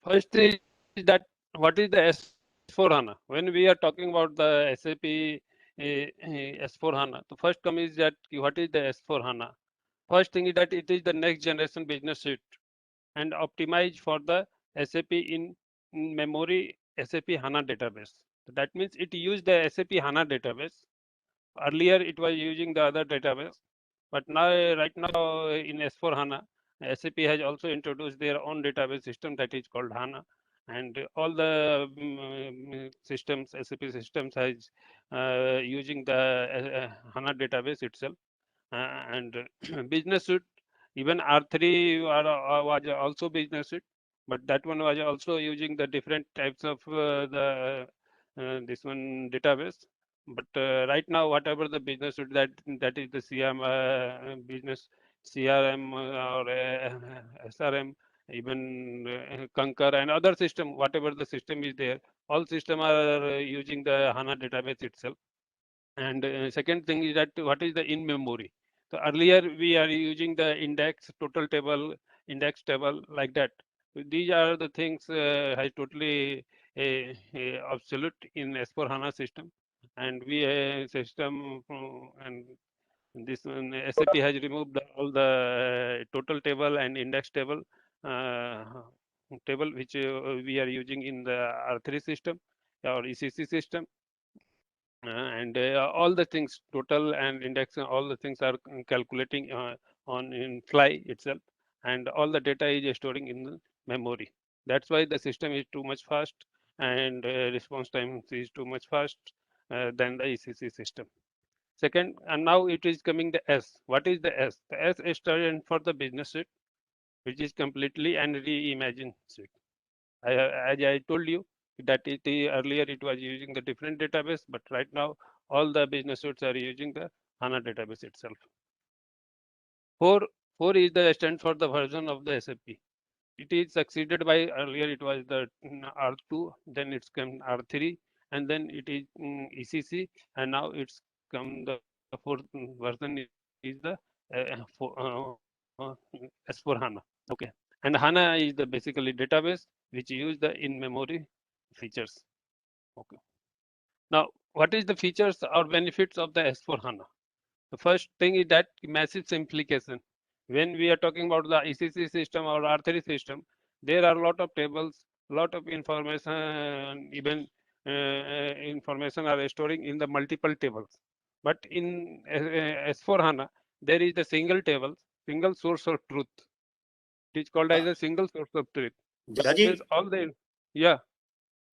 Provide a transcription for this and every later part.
First is that what is the S4 HANA? When we are talking about the SAP S4 HANA, the first come is that what is the S4 HANA? First thing is that it is the next generation business suite and optimized for the SAP in memory SAP HANA database. That means it used the SAP HANA database. Earlier it was using the other database, but now right now in S4 HANA, SAP has also introduced their own database system that is called HANA, and all the systems, SAP systems has using the HANA database itself, and business suite. Even R3 was also business suite, but that one was also using the different types of the this one database. But right now, whatever the business suite that is the CRM business CRM or SRM, even Concur and other system, whatever the system is there, all system are using the HANA database itself. And second thing is that what is the in memory. So earlier we are using the index, total table, index table like that. So these are the things has totally obsolete in S4 HANA system, and we system and this one SAP has removed all the total table and index table uh, table which we are using in the R3 system or ECC system. And all the things total and index all the things are calculating on in fly itself, and all the data is storing in the memory. That's why the system is too much fast, and response time is too much fast than the ECC system. Second, and now it is coming the S. What is the S? The S is stand for the business suite, which is completely and reimagined suite. As I told you that earlier it was using the different database, but right now all the business suites are using the HANA database itself. Four is the stand for the version of the SAP. It is succeeded by earlier it was the R2, then it's come R3, and then it is ECC, and now it's come the fourth version is the S4 HANA. Okay, and HANA is the basically database which use the in-memory features. Okay. Now, what is the features or benefits of the S4 HANA? The first thing is that massive simplification. When we are talking about the ECC system or R3 system, there are a lot of tables, lot of information, even information are storing in the multiple tables. But in S4 HANA, there is a single table, single source of truth. It is called as a single source of truth. That means all the, yeah.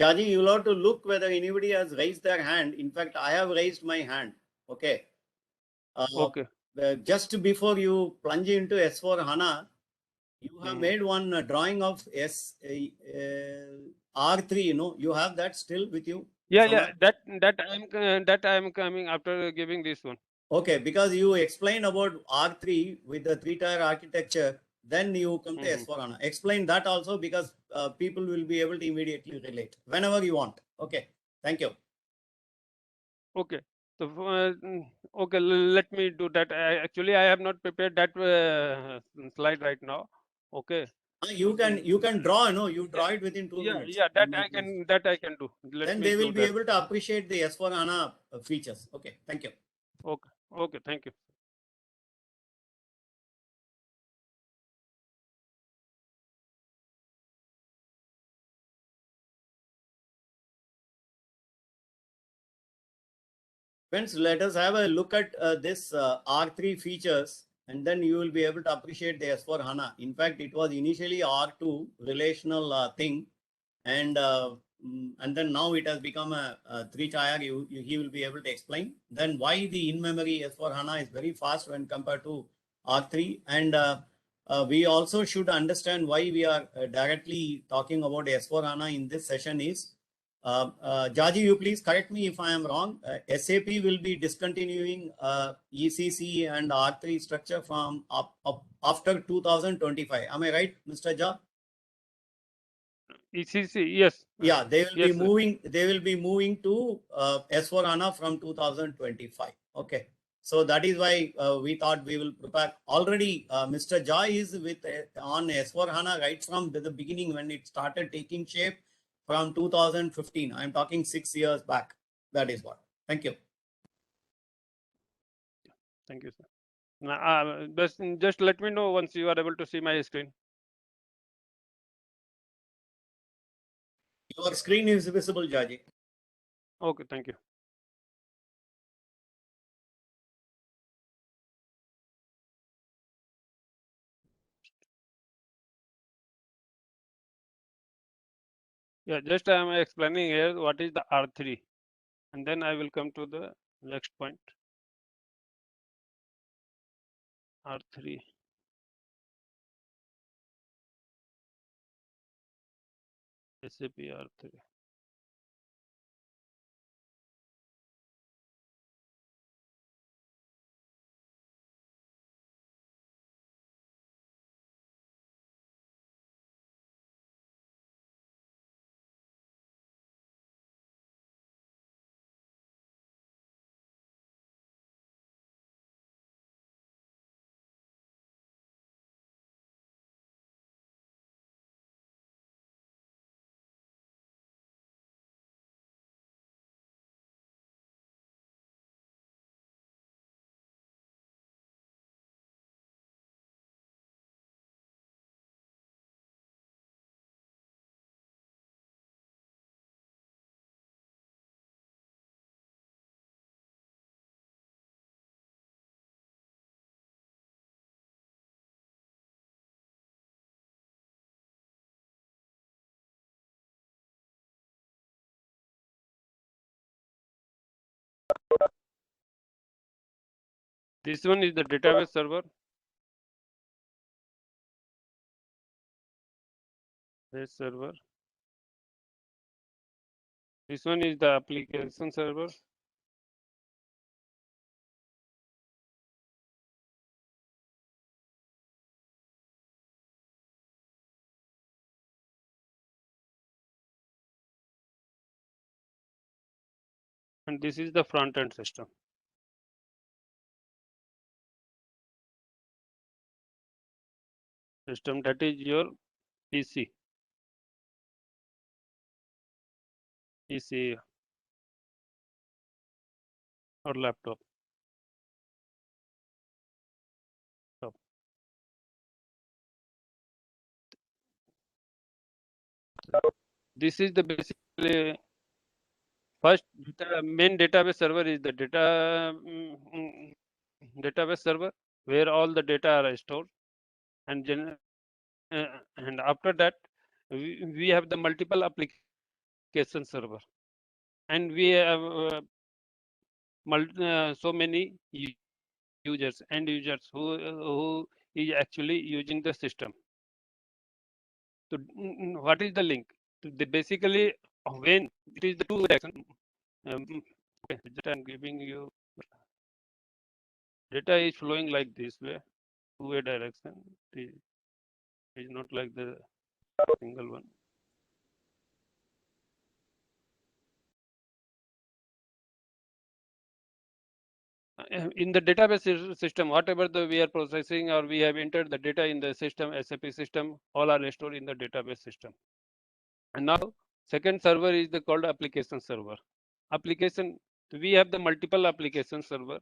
Jaji, you will have to look whether anybody has raised their hand. In fact, I have raised my hand. Okay. Okay. Just before you plunge into S4 HANA, you have made one drawing of R3. You know, you have that still with you. Yeah. That I am coming after giving this one. Okay, because you explained about R3 with the 3-tier architecture, then you come to S4 HANA. Explain that also, because people will be able to immediately relate whenever you want. Okay, thank you. Okay, so okay, let me do that. Actually, I have not prepared that slide right now. Okay. You can draw. No, you draw it within 2 minutes. Yeah, that I can do. Then they will be able to appreciate the S4 HANA features. Okay, thank you. Okay, thank you. Friends, let us have a look at this R3 features, and then you will be able to appreciate the S4 HANA. In fact, it was initially R2 relational thing, and then now it has become a 3-tier. He will be able to explain then why the in-memory S4 HANA is very fast when compared to R3, and we also should understand why we are directly talking about S4 HANA in this session is. Jaji, you please correct me if I am wrong. SAP will be discontinuing ECC and R3 structure from after 2025. Am I right, Mr. Jha? ECC, yes. Yeah, they will be moving. They will be moving to S4 HANA from 2025. Okay. So that is why we thought we will prepare. Already, Mr. Joy is with on S4 HANA right from the beginning when it started taking shape from 2015. I'm talking 6 years back. That is what. Thank you. Thank you, sir. Now, just let me know once you are able to see my screen. Your screen is visible, Jaji. Okay, thank you. Yeah, just I am explaining here what is the R3, and then I will come to the next point. R3. SAP R3. This one is the database server. Base server. This one is the application server. And this is the front end system. That is your PC. PC or laptop. This is the basically first main database server is the database server where all the data are stored, and and after that we have the multiple application server, and we have so many users end users who is actually using the system. So what is the link? Basically when it is the two direction. Okay, just I'm giving you data is flowing like this way, two-way direction. It is not like the single one. In the database system, whatever we are processing or we have entered the data in the system, SAP system, all are stored in the database system. And now second server is the called application server. Application, we have the multiple application server,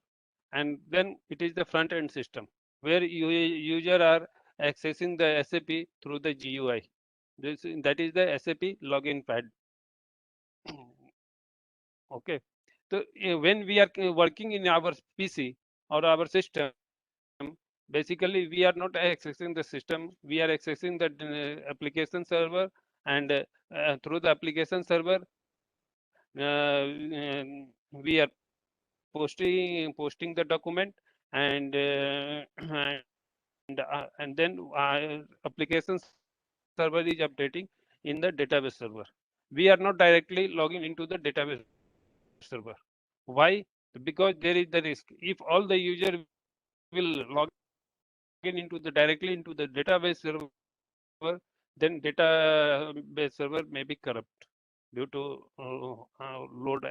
and then it is the front end system where user are accessing the SAP through the GUI. That is the SAP login pad. Okay. So when we are working in our PC or our system, basically we are not accessing the system. We are accessing the application server, and through the application server, we are posting the document, and and then application server is updating in the database server. We are not directly logging into the database server. Why? Because there is the risk. If all the user will log in into the directly into the database server, then database server may be corrupt due to load.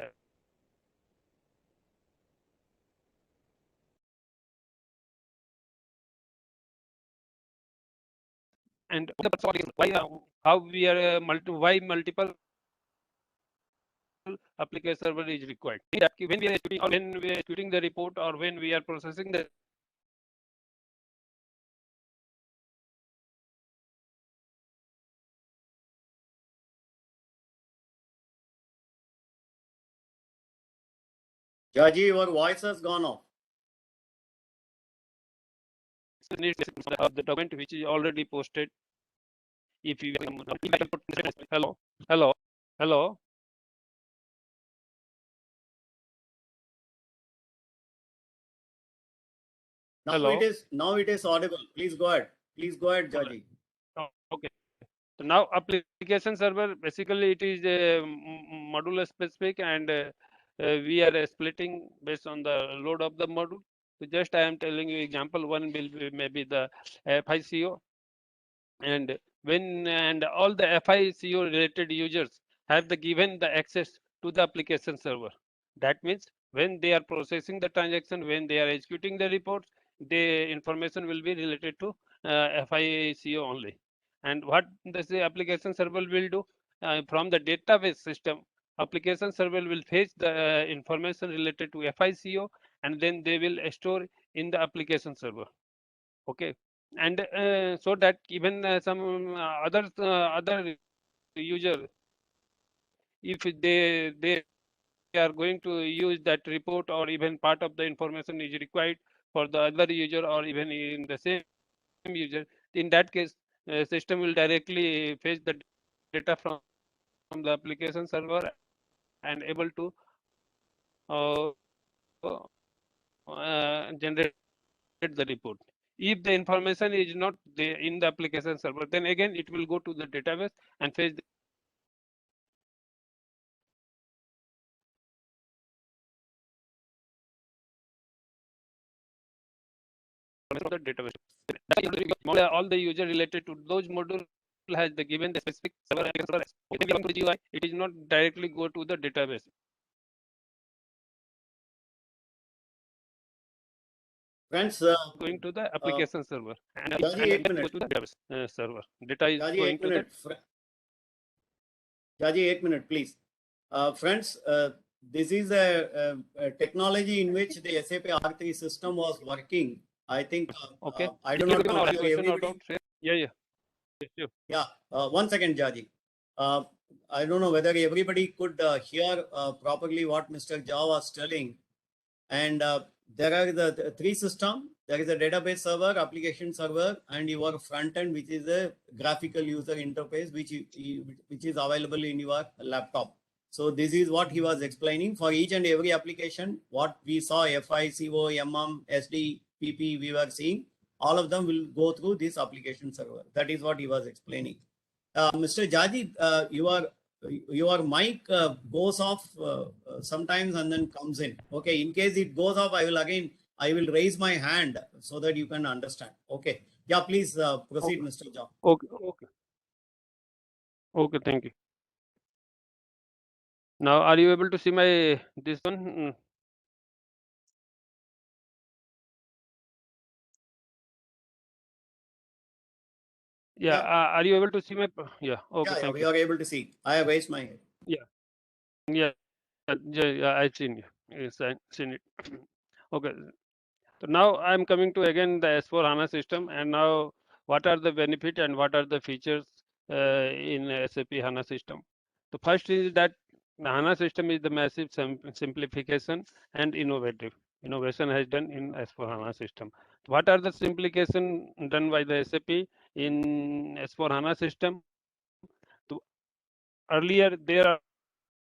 and why how we are why multiple application server is required. That when we are executing the report or when we are processing the Jaji, your voice has gone off. the document which is already posted. If you hello, hello, hello. Hello. Now it is audible. Please go ahead. Please go ahead, Jaji. Okay. So now application server, basically it is module specific, and we are splitting based on the load of the module. So just I am telling you example one will be maybe the FICO, and all the FICO related users have the given the access to the application server. That means when they are processing the transaction, when they are executing the reports, the information will be related to FICO only. And what does the application server will do? From the database system, application server will fetch the information related to FICO, and then they will store in the application server. Okay, and so that even some other user, if they are going to use that report or even part of the information is required for the other user or even in the same user, in that case system will directly fetch the data from the application server and able to uh, generate the report. If the information is not there in the application server, then again it will go to the database and fetch from the database. All the user related to those module has the given the specific server. It is not directly go to the database. Friends, going to the application server and Jaji, go to the database server. Data is Jaji, going to the Jaji, 8 minutes, please. Friends, this is a technology in which the SAP R3 system was working. I think, okay. I do not know if everybody. Yeah. Sure. Yeah, 1 second, Jaji. I don't know whether everybody could hear properly what Mr. Jha was telling. And there are the three systems. There is a database server, application server, and your front end, which is a graphical user interface, which is available in your laptop. So this is what he was explaining. For each and every application, what we saw, FICO, SD, PP, we were seeing, all of them will go through this application server. That is what he was explaining. Mr. Jaji, your mic goes off sometimes and then comes in. Okay, in case it goes off, I will raise my hand so that you can understand. Okay. Yeah, please proceed, okay. Mr. Jha. Okay, thank you. Now, are you able to see my this one? Yeah. Are you able to see my? Yeah. Okay. Yeah, we are able to see. I have raised my hand. Yeah. I've seen you. Yes, I've seen it. Okay. So now I'm coming to again the S4 HANA system, and now what are the benefit and what are the features in SAP HANA system? The first is that the HANA system is the massive simplification and innovation has done in S4 HANA system. What are the simplification done by the SAP in S4 HANA system? So earlier there are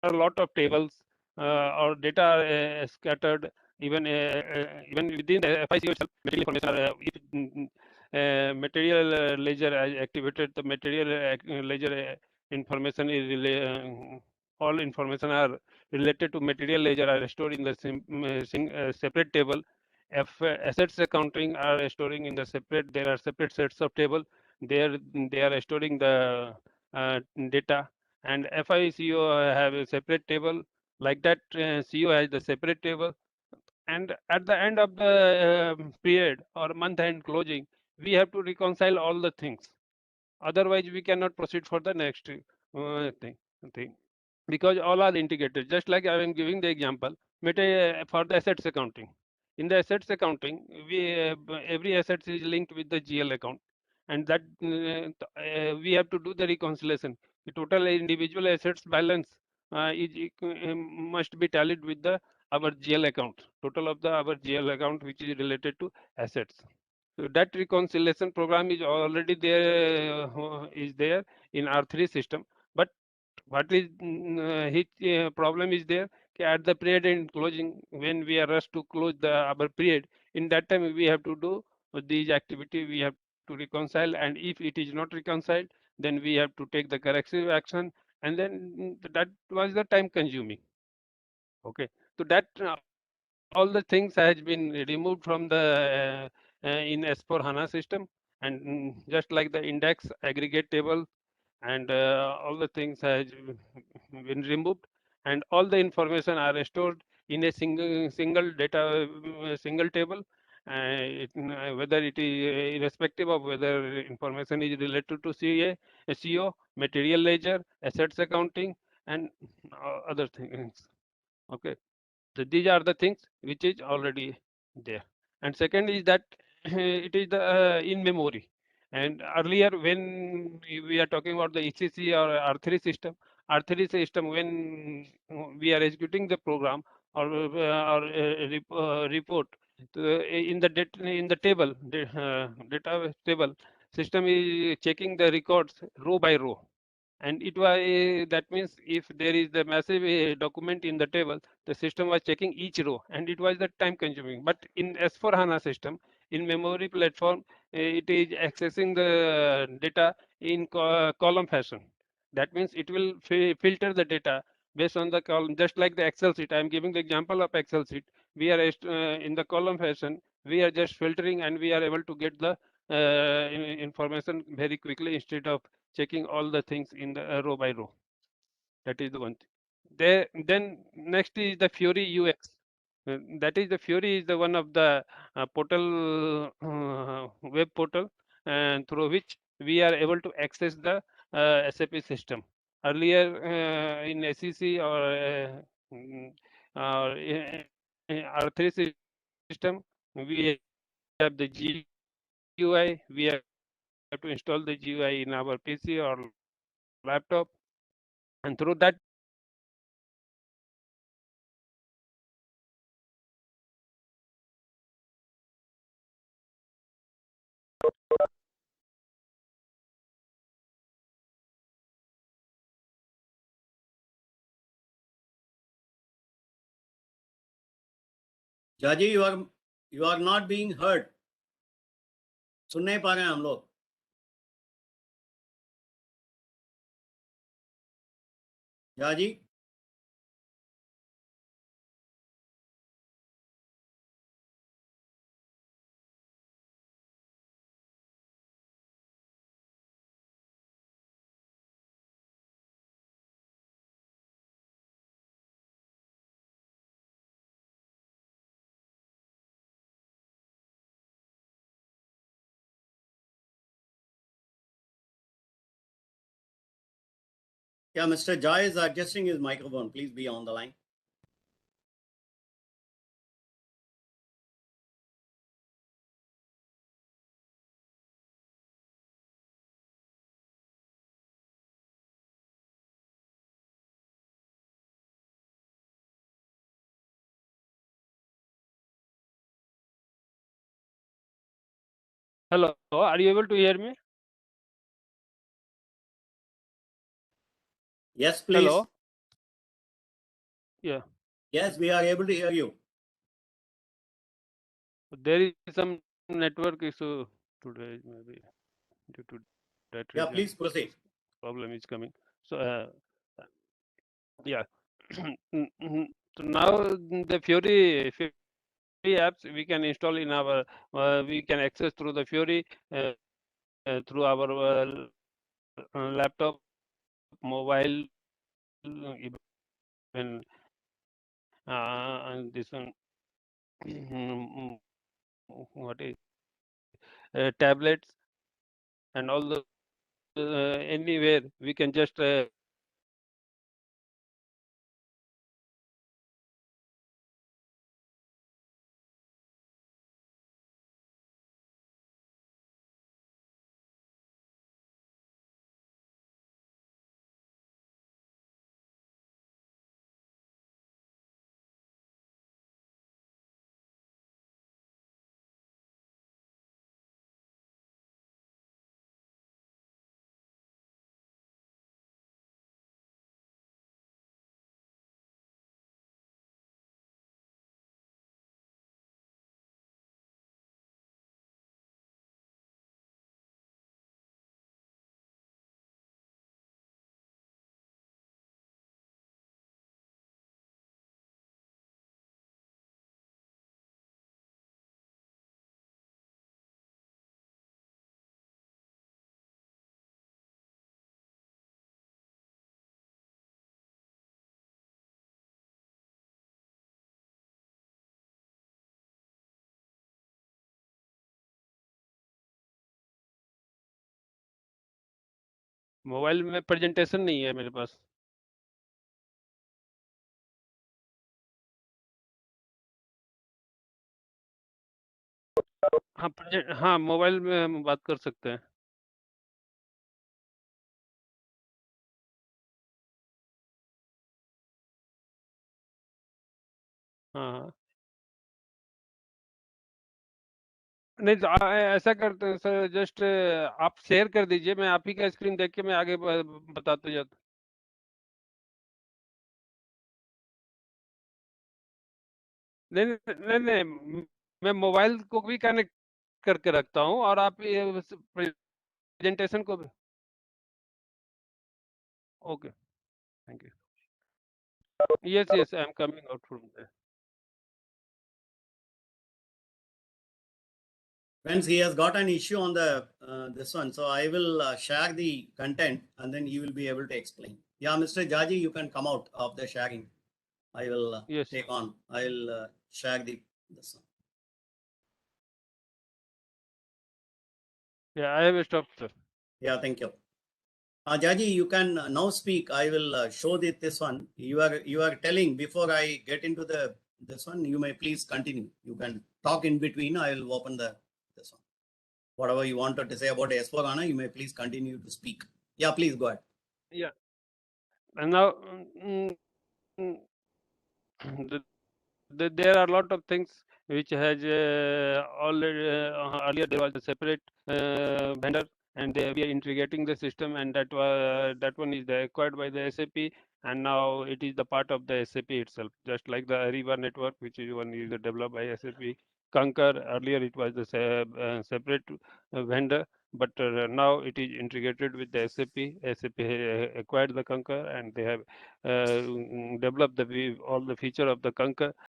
a lot of tables or data scattered even within the FICO itself. Material information material ledger activated, the material ledger information is all information are related to material ledger are stored in the separate table. If assets accounting are storing in the separate, there are separate sets of table. There they are storing the data, and FICO have a separate table. Like that, CO has the separate table. And at the end of the period or month end closing, we have to reconcile all the things. Otherwise, we cannot proceed for the next thing because all are integrated. Just like I am giving the example, for the assets accounting. In the assets accounting, every asset is linked with the GL account, and that we have to do the reconciliation. The total individual assets balance must be tallied with the our GL account. Total of the our GL account which is related to assets. So that reconciliation program is already there, is there in R3 system. But what is his problem is there? At the period end closing, when we are rushed to close the our period, in that time we have to do these activity. We have to reconcile, and if it is not reconciled, then we have to take the corrective action, and then that was the time consuming. Okay, so that all the things has been removed from the in S4 HANA system, and just like the index aggregate table and all the things has been removed, and all the information are stored in a single data single table. Whether it is irrespective of whether information is related to CA, CO, material ledger, assets accounting, and other things. Okay, so these are the things which is already there. And second is that it is the in memory. And earlier when we are talking about the ECC or R3 system, when we are executing the program or report in the table, data table, system is checking the records row by row, and it was that means if there is the massive document in the table, the system was checking each row, and it was the time consuming. But in S4 HANA system, in memory platform, it is accessing the data in column fashion. That means it will filter the data based on the column, just like the Excel sheet. I am giving the example of Excel sheet. We are in the column fashion, we are just filtering, and we are able to get the information very quickly instead of checking all the things in the row by row. That is the one thing. Then next is the Fury UX. That is the Fury is the one of the portal web portal, and through which we are able to access the SAP system. Earlier in SEC or R3 system, we have the GUI. We have to install the GUI in our PC or laptop, and through that we are able to access the Jaji, you are not being heard. सुन नहीं पा रहे हैं हम लोग. Jaji. Yeah, Mr. Jai is adjusting his microphone. Please be on the line. Hello, are you able to hear me? Yes, please. Hello. Yeah. Yes, we are able to hear you. There is some network issue today, maybe due to that Yeah, reason. please proceed. Problem is coming. So, yeah. So now the Fury apps we can install in our, we can access through the Fury through our laptop, mobile, even and this one, what is tablets and all those anywhere, we can just mobile में presentation नहीं है मेरे पास। हाँ, mobile में हम बात कर सकते हैं। हाँ, हाँ। नहीं तो ऐसा करते हैं सर, जस्ट आप शेयर कर दीजिए, मैं आप ही का स्क्रीन देख के मैं आगे बताते जाता। नहीं, नहीं, नहीं, नहीं, मैं मोबाइल को भी कनेक्ट करके रखता हूँ और आप ये प्रेजेंटेशन को भी। Okay, thank you. Yes, yes, I'm coming out from there. Friends, he has got an issue on the this one, so I will share the content and then you will be able to explain. Yeah, Mr. Jaji, you can come out of the sharing. I will Yes. take on. I will share the this one. Yeah, I have stopped, sir. Yeah, thank you. Jaji, you can now speak. I will show this one. You are telling before I get into the this one. You may please continue. You can talk in between. I will open the this one. Whatever you wanted to say about S4 HANA, you may please continue to speak. Yeah, please go ahead. Yeah. And now, mm, there are a lot of things which has already earlier there was a separate vendor, and we are integrating the system, and that one is acquired by the SAP, and now it is the part of the SAP itself, just like the Ariba network, which is one is developed by SAP. Concur, earlier it was the separate vendor, but now it is integrated with the SAP. SAP acquired the Concur, and they have developed all the feature of the Concur.